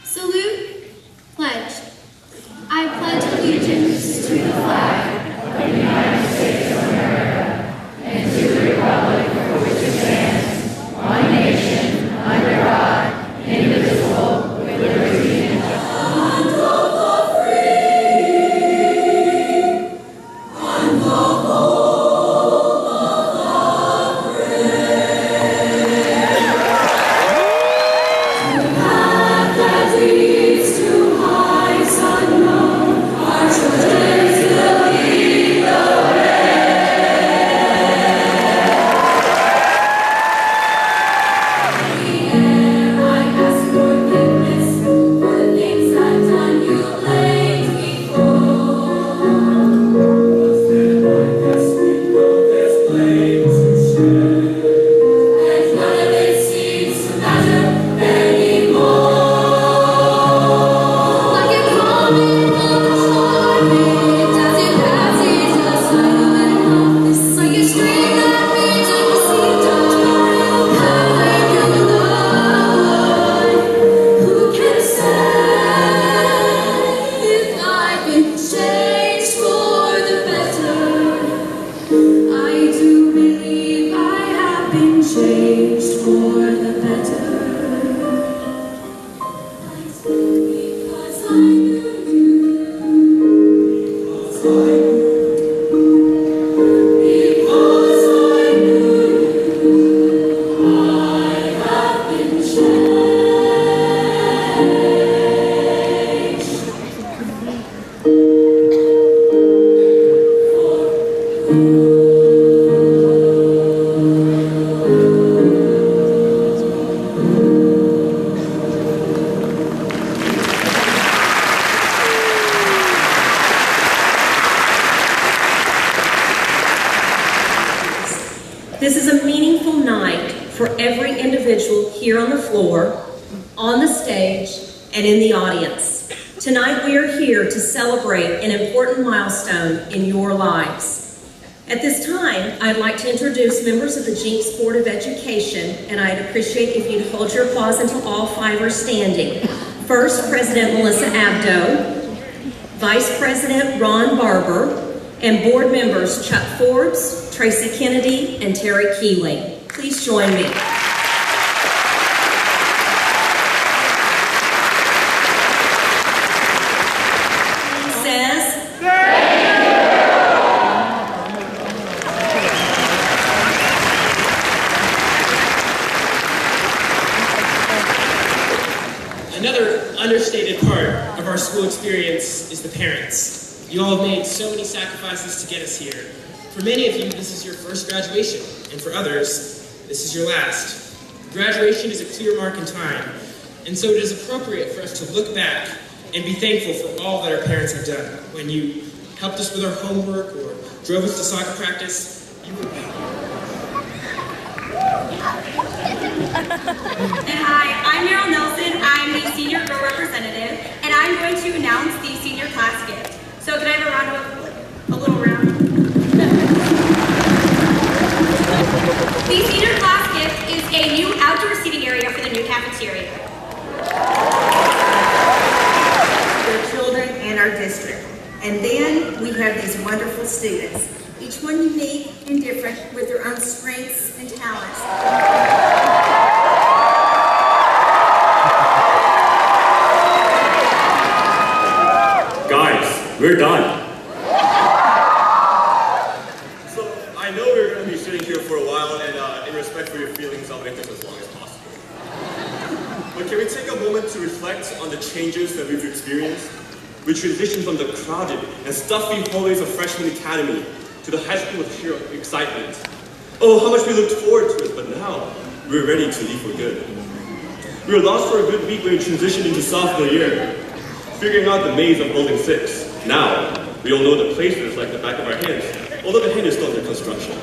Salute, pledge. I pledge allegiance to the flag of the United States of America and to the republic for which it stands, one nation, under God, indivisible, with liberty and justice. This is a meaningful night for every individual here on the floor, on the stage, and in the audience. Tonight we are here to celebrate an important milestone in your lives. At this time, I'd like to introduce members of the Jenks Board of Education, and I'd appreciate if you'd hold your applause until all five are standing. First, President Melissa Abdo, Vice President Ron Barber, and board members Chuck Forbes, Tracy Kennedy, and Terry Keeling. Please join me. Says, another understated part of our school experience is the parents. You all have made so many sacrifices to get us here. For many of you, this is your first graduation, and for others, this is your last. Graduation is a clear mark in time, and so it is appropriate for us to look back and be thankful for all that our parents have done. When you helped us with our homework or drove us to soccer practice, you were Hi, I'm Meryl Nelson. I'm the senior girl representative, and I'm going to announce the senior class gift. So can I have a little round? The senior class gift is a new outdoor seating area for the new cafeteria. Their children and our district. And then we have these wonderful students, each one unique and different with their own strengths and talents. Guys, we're done. So, I know we're going to be sitting here for a while, and in respect for your feelings, I'll make this as long as possible. But can we take a moment to reflect on the changes that we've experienced? We transitioned from the crowded and stuffy hallways of Freshman Academy to the high school with sheer excitement. Oh, how much we looked forward to it, but now we're ready to leave for good. We were lost for a good week when we transitioned into sophomore year, figuring out the maze of Building 6. Now, we all know the places like the back of our hands, although the hand is still under construction.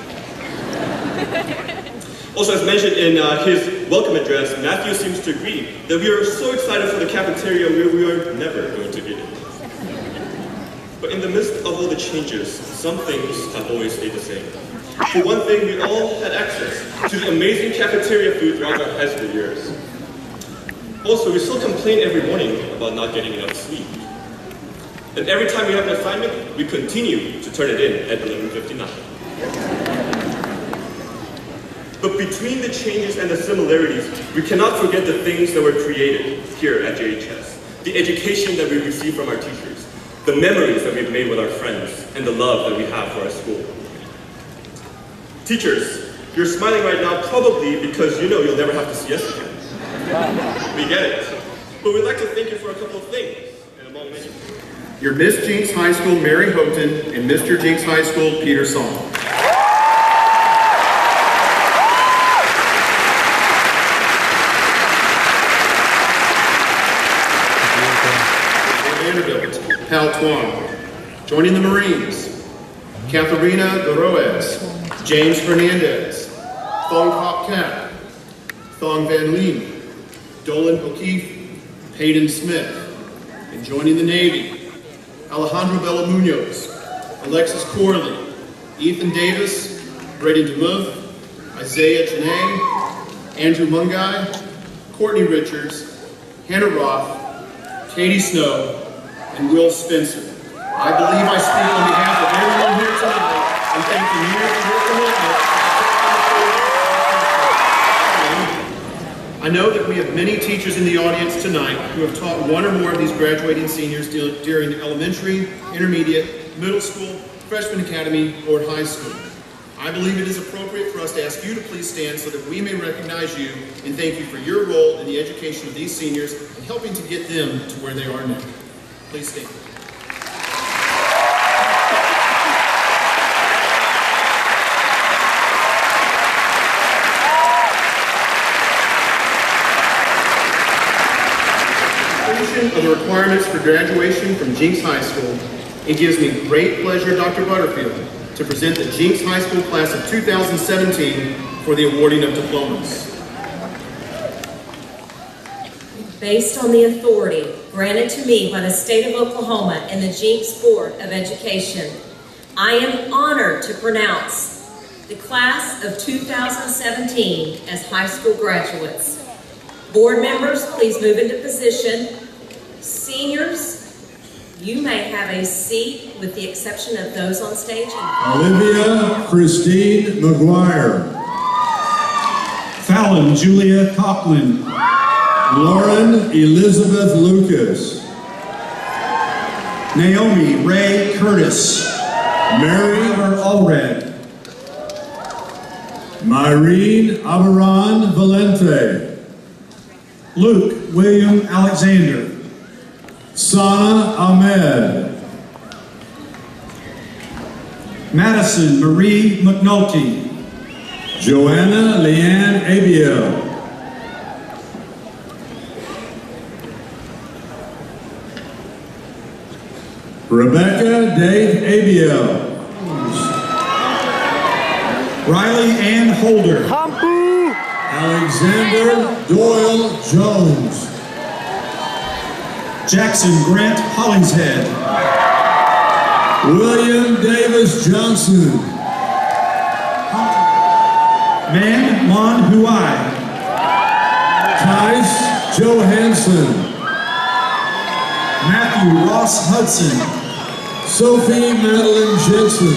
Also, as mentioned in his welcome address, Matthew seems to agree that we are so excited for the cafeteria where we are never going to eat it. But in the midst of all the changes, some things have always stayed the same. For one thing, we all had access to the amazing cafeteria food throughout our high school years. Also, we still complain every morning about not getting enough sleep. And every time we have an assignment, we continue to turn it in at 11:59. But between the changes and the similarities, we cannot forget the things that were created here at JHS. The education that we receive from our teachers, the memories that we've made with our friends, and the love that we have for our school. Teachers, you're smiling right now probably because you know you'll never have to see us again. We get it. But we'd like to thank you for a couple of things, and among many. Your Miss Jinks High School, Mary Houghton, and Mr. Jinks High School, Peter Song. Vanderbilt, Pal Tuan. Joining the Marines, Katharina Goroez, James Hernandez, Thong Kop Kat, Thong Van Leen, Dolan O'Keefe, Hayden Smith. And joining the Navy, Alejandro Bella Munoz, Alexis Corley, Ethan Davis, Braden DeMuth, Isaiah Janae, Andrew Mungai, Courtney Richards, Hannah Roth, Katie Snow, and Will Spencer. I believe I speak on behalf of everyone here tonight and thank you for your commitment. I know that we have many teachers in the audience tonight who have taught one or more of these graduating seniors during elementary, intermediate, middle school, freshman academy, or high school. I believe it is appropriate for us to ask you to please stand so that we may recognize you and thank you for your role in the education of these seniors and helping to get them to where they are now. Please stand. Of the requirements for graduation from Jinks High School, it gives me great pleasure, Dr. Butterfield, to present the Jinks High School class of 2017 for the awarding of diplomas. Based on the authority granted to me by the state of Oklahoma and the Jinks Board of Education, I am honored to pronounce the class of 2017 as high school graduates. Board members, please move into position. Seniors, you may have a seat with the exception of those on stage. Olivia Christine McGuire. Fallon Julia Coughlin. Lauren Elizabeth Lucas. Naomi Ray Curtis. Mary Allred. Myrene Abaran Valente. Luke William Alexander. Sana Ahmed. Madison Marie McNulty. Joanna Leanne Abiel. Rebecca Dave Abiel. Riley Ann Holder. Alexander Doyle Jones. Jackson Grant Hollingshead. William Davis Johnson. Man Mon Huai. Tice Johansson. Matthew Ross Hudson. Sophie Madeline Jensen.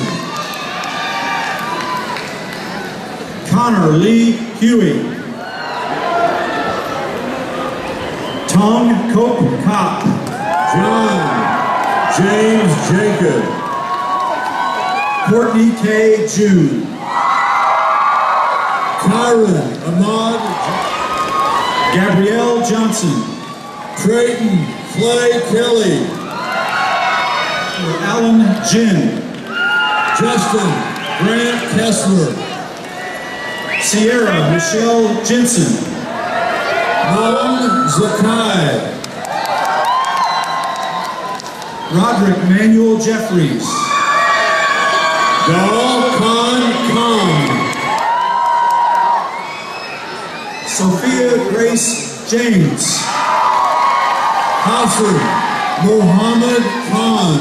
Connor Lee Huey. Tong Cope Kopp. John James Jacob. Courtney K. June. Kyron Ahmad. Gabrielle Johnson. Trayton Clay Kelly. Alan Jin. Justin Grant Kessler. Sierra Michelle Jensen. Nolan Zakai. Roderick Manuel Jeffries. Dal Khan Khan. Sophia Grace James. Hassan Mohammed Khan.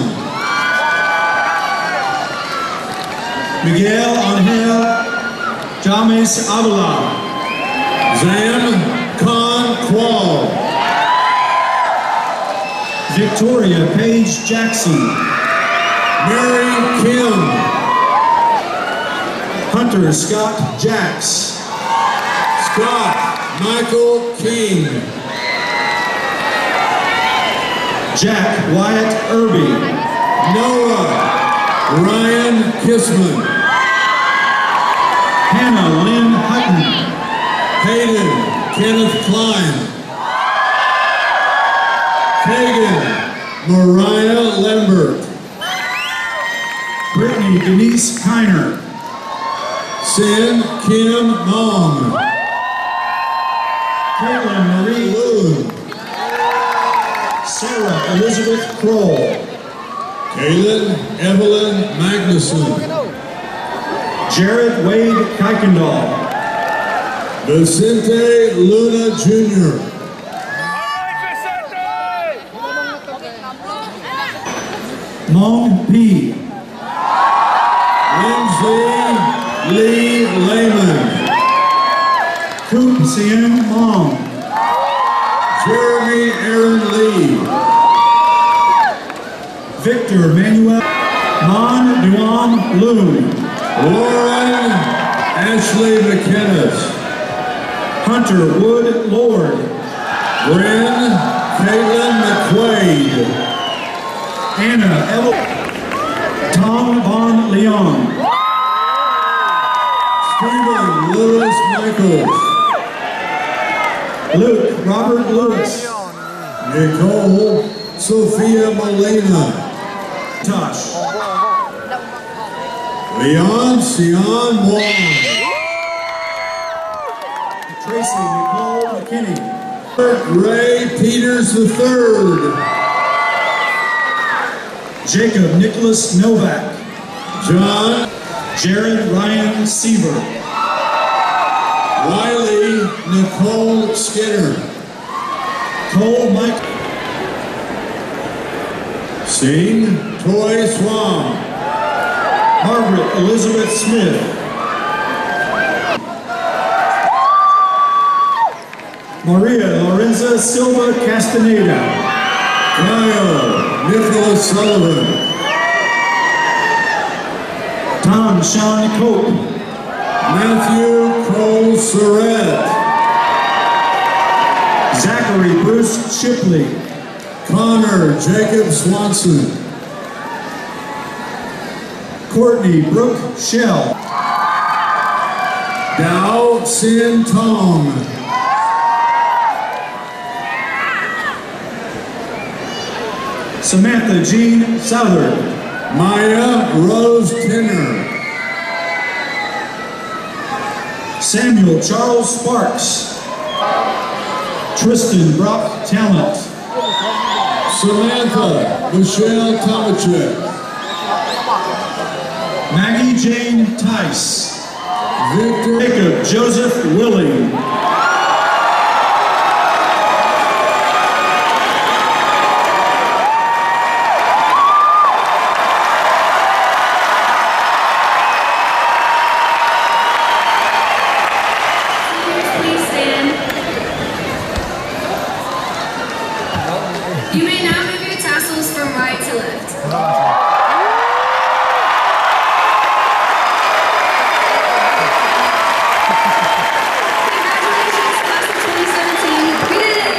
Miguel Angel James Avila. Zam Khan Qual. Victoria Paige Jackson. Mary Kim. Hunter Scott Jacks. Scott Michael King. Jack Wyatt Irby. Noah Ryan Kissman. Hannah Lynn Hutton. Hayden Kenneth Klein. Kagan Mariah Lambert. Brittany Denise Kiner. Sin Kim Mong. Caitlin Marie Loon. Sarah Elizabeth Kroll. Kaylin Evelyn Magnuson. Jared Wade Kuykendall. Vicente Luna Jr. Mong P. Lindsay Lee Lehman. Koop Sien Mong. Jeremy Aaron Lee. Victor Manuel Mon Duan Loon. Lauren Ashley McKinnis. Hunter Wood Lord. Bryn Caitlin McQuaid. Anna Evel. Tom Von Leon. Stephen Lewis Michaels. Luke Robert Lewis. Nicole Sophia Molina. Tosh. Leon Sion Wong. Tracy Nicole McKinney. Ray Peters III. Jacob Nicholas Novak. John Jared Ryan Seaver. Wiley Nicole Skinner. Cole Mike. Sing Toy Swam. Margaret Elizabeth Smith. Maria Lorenza Silva Castaneda. Kyle Nicholas Sullivan. Tom Sean Cope. Matthew Cole Surratt. Zachary Bruce Shipley. Connor Jacob Swanson. Courtney Brooke Shell. Dao Sin Tong. Samantha Jean Southard. Maya Rose Tinner. Samuel Charles Sparks. Tristan Brock Talent. Samantha Michelle Tomachek. Maggie Jane Tice. Victor Jacob Joseph Willing. Please stand. You may now move your tassels from right to left. Congratulations, class of 2017. We did it!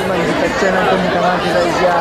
Manifestazione anche un canale da Asia,